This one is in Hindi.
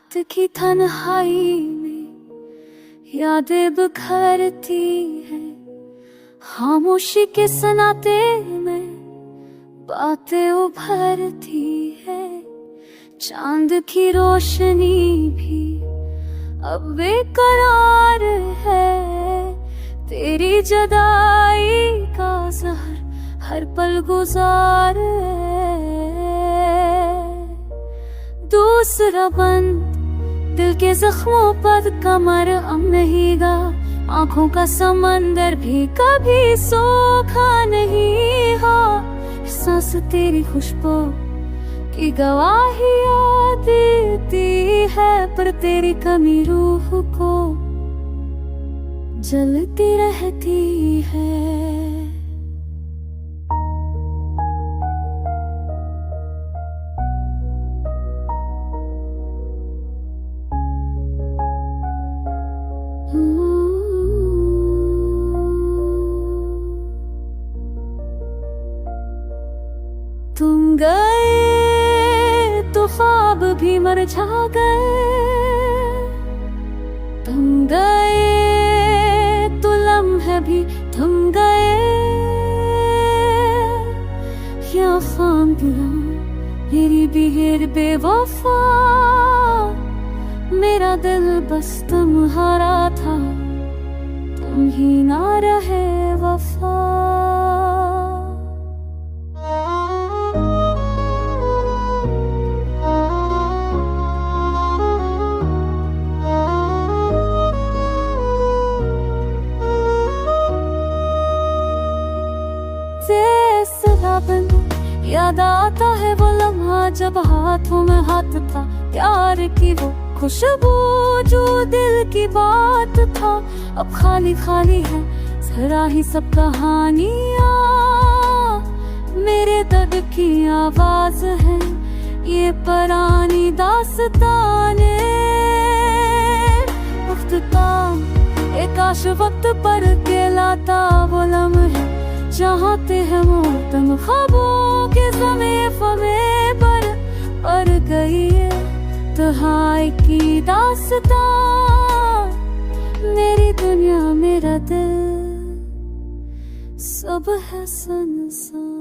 रात की तन्हाई में यादें बिखरती है, खामोशी के सन्नाटे में बातें उभरती है। चांद की रोशनी भी अब बेकरार है, तेरी जुदाई का जहर हर पल गुजार है। दूसरा बंद दिल के जख्मों पर कमर अब नहीं गा, आंखों का समंदर भी कभी सूखा नहीं हो। सांस तेरी खुशबू की गवाहियां देती है, पर तेरी कमी रूह को जलती रहती है। तुम गए तो ख्वाब भी मुरझा गए, तुम गए तो लम्हे भी थम गए। क्या खाम दिया मेरी बिगड़ बेवफा, मेरा दिल बस तुम्हारा था, तुम ही ना रहे वफा। याद आता है वो लम्हा जब हाथों में हाथ था, प्यार की वो खुशबू जो दिल की बात था। अब खाली खाली है जरा ही सब कहानियां, मेरे दर्द की आवाज है ये पुरानी दास्ताने। वक्त का एक आश वक्त पर के लाता वो लम्हे, चाहते हैं मोहतम ख्वाबों के समय फमे पर गई है तन्हाई की दास्तां। मेरी दुनिया मेरा दिल सब है सुनसान।